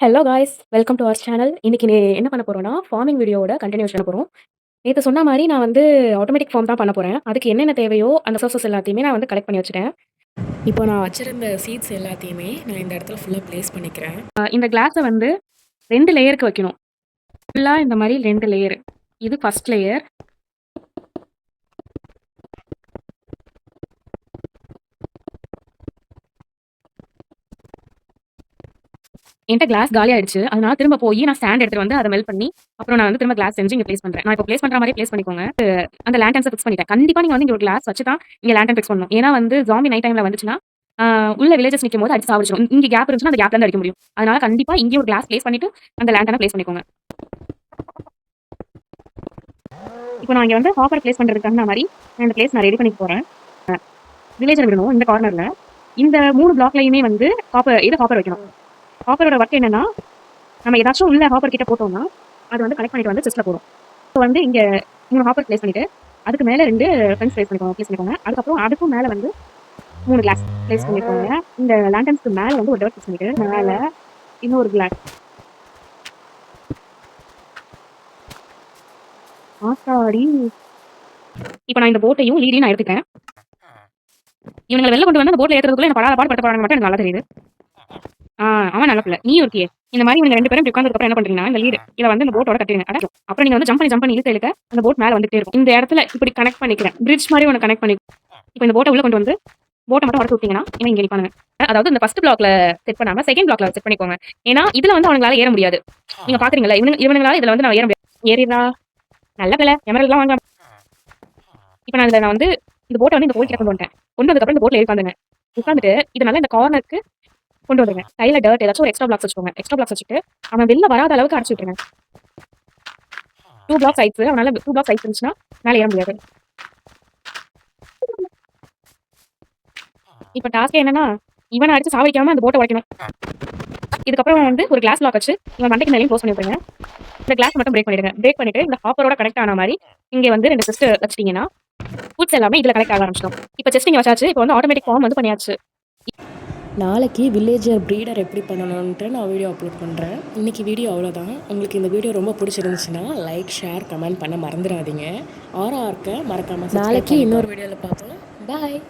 Hello guys welcome to our channel. இன்னைக்கு என்ன பண்ண போறோம்னா, ஃபார்மிங் வீடியோவோட கன்டினியூஷன் பண்ண போறோம். நேத்து சொன்ன மாரி நான் வந்து ஆட்டோமேட்டிக் ஃபார்ம் தான் பண்ண போறேன். அதுக்கு என்னென்ன தேவையோ அந்த சோர்சஸ் எல்லாத்தையுமே நான் வந்து கலெக்ட் பண்ணி வச்சுட்டேன். இப்போ நான் வச்சிருந்த சீட்ஸ் எல்லாத்தையுமே நான் இந்த இடத்துல ஃபுல்லாக ப்ளேஸ் பண்ணிக்கிறேன். இந்த கிளாஸை வந்து 2 லேயருக்கு வைக்கணும். ஃபுல்லா இந்த மாரி 2 லேயர். இது ஃபர்ஸ்ட் லேயர். என்கிட்ட கிளாஸ் காலி ஆயிடுச்சு. அதனால திரும்ப போய் நான் ஸ்டாண்ட் எடுத்துட்டு வந்து அதை மெல்ட் பண்ணி அப்புறம் நான் வந்து திரும்ப கிளாஸ் செஞ்சு இங்க ப்ளேஸ் பண்றேன். நான் இப்போ ப்ளேஸ் பண்ற மாதிரி ப்ளேஸ் பண்ணிக்கோங்க. அந்த லேண்டன்ஸை ஃபிக்ஸ் பண்ணிட்டேன். கண்டிப்பா நீங்க வந்து இங்க ஒரு கிளாஸ் வச்சு தான் இங்க லேண்டன் ஃபிக்ஸ் பண்ணணும். ஏன்னா வந்து ஜாம்பி நைட் டைம்ல வந்துச்சுன்னா உள்ள வில்லேஜஸ் நிற்கும் போது அடிச்சு சாப்பிடும். இங்க கேப் இருந்துச்சுன்னா அந்த கேப்ல இருந்து அடிக்க முடியும். அதனால கண்டிப்பா இங்கே ஒரு கிளாஸ் ப்ளேஸ் பண்ணிட்டு அந்த லேண்டனை ப்ளேஸ் பண்ணிக்கோங்க. இப்போ நான் இங்க வந்து ஹாப்பர் ப்ளேஸ் பண்றதுக்கு தகுந்த மாதிரி இந்த பிளேஸ் நான் ரெடி பண்ணி போறேன். வில்லேஜர் விடணும் இந்த கார்னர்ல. இந்த 3 பிளாக்லயுமே வந்து ஹாப்பர் வைக்கணும். ஹாப்பரோட ஒர்க் என்னன்னா, நம்ம ஏதாச்சும் உள்ள ஹாப்பர் கிட்ட போட்டோம்னா அது வந்து கலெக்ட் பண்ணிட்டு வந்து சிஸ்ட்ல போடும். ஸோ வந்து இங்க 3 ஹாப்பர் ப்ளேஸ் பண்ணிட்டு அதுக்கு மேல 2 ஃபென்ஸ் ப்ளேஸ் பண்ணிக்கோங்க. அதுக்கப்புறம் அதுக்கும் மேல வந்து 3 கிளாஸ் ப்ளேஸ் பண்ணிக்கோங்க. இந்த லேண்டன்ஸ்க்கு மேல வந்து ஒரு டர்ட் ப்ளேஸ் பண்ணிட்டு மேல இன்னொரு கிளாஸ். ஆத்தாடி. இப்போ நான் இந்த போட்டையும் லீடையும் நான் எடுத்துட்டேன். இவங்களை வெளில கொண்டு வந்து அந்த போட்ல ஏத்துறதுக்குள்ள என்ன படாத பாடுபட்ட போறாங்க மட்டும் எனக்கு நல்லா தெரியுது. அவன் நல்ல பிள்ளை. நீயும் இருக்கியே. இந்த மாதிரி இவங்க 2 பேரும் உட்கார்ந்ததுக்கு அப்புறம் என்ன பண்றீங்கன்னா, இந்த லீடு இதை வந்து இந்த போட்டோட கட்டிடுங்க. அப்புறம் நீங்க வந்து ஜம்ப் பண்ணி இழுக்க அந்த போட் மேல வந்துட்டே இருக்கும். இந்த இடத்துல இப்படி கனெக்ட் பண்ணிக்கிறேன். பிரிட்ஜ் மாதிரி ஒன்று கனெக்ட் பண்ணி இப்போ இந்த போட்டை உள்ள கொண்டு வந்து போட்டை மட்டும் உடச்சு விட்டீங்கன்னா இவன் இங்க நிப்பானுங்க. அதாவது இந்த ஃபர்ஸ்ட் பிளாக்ல செட் பண்ணாம செகண்ட் பிளாக்ல செட் பண்ணிக்கோங்க. ஏன்னா இதுல வந்து அவங்களால ஏற முடியாது. நீங்க பாக்குறீங்களா, இவனுங்களால இதுல வந்து நான் ஏற முடியாது. ஏறிடா நல்ல பிள்ளை. எமரல்லாம் வாங்க. இப்போ நான் வந்து இந்த போட்டை வந்து இந்த போய் கொண்டு வந்துட்டேன். கொண்டு வந்ததுக்கப்புறம் இந்த போட்ல உட்காந்துங்க. உட்காந்துட்டு இதனால இந்த கார்னருக்கு கொண்டு வந்துருங்க. கையில டர்ட் ஏதாச்சும் ஒரு எக்ஸ்ட்ரா பிளாக்ஸ் வச்சுக்கோங்க. எக்ஸ்ட்ரா பிளாக்ஸ் வச்சுட்டு அவன் வெளில வராத அளவுக்கு அடிச்சு விட்டுருங்க. 2 பிளாக் சைட்ஸ் அவனால 2 பிளாக் சைட்ஸ் இருந்துச்சுன்னா மேலே ஏற முடியாது. இப்போ டாஸ்க் என்னன்னா, இவனை அடிச்சு சாவடிக்காம அந்த போட்டை உடைக்கணும். இதுக்கப்புறம் வந்து ஒரு கிளாஸ் பிளாக் வச்சு இவன் மண்டைக்கு மேலேயும் க்ளோஸ் பண்ணி விட்டுருங்க. இந்த கிளாஸ் மட்டும் பிரேக் பண்ணிடுங்க. பிரேக் பண்ணிட்டு இந்த ஹாப்பரோட கனெக்ட் ஆன மாதிரி இங்க வந்து 2 செஸ்ட் வச்சிட்டீங்கன்னா ஃபுட்ஸ் எல்லாமே இதுல கனெக்ட் ஆக ஆரம்பிச்சிடும். இப்போ செஸ்ட் இங்க வச்சாச்சு. இப்போ வந்து ஆட்டோமேட்டிக் ஃபார்ம் வந்து பண்ணியாச்சு. நாளைக்கு வில்லேஜர் ப்ரீடர் எப்படி பண்ணணுன்ட்டு நான் வீடியோ அப்லோட் பண்ணுறேன். இன்றைக்கி வீடியோ அவ்வளோதான். உங்களுக்கு இந்த வீடியோ ரொம்ப பிடிச்சிருந்துச்சுன்னா லைக், ஷேர், கமெண்ட் பண்ண மறந்துடாதீங்க. ஆர்ஆர்க்க மறக்காமல் நாளைக்கு இன்னொரு வீடியோவில் பார்ப்போம். பாய்.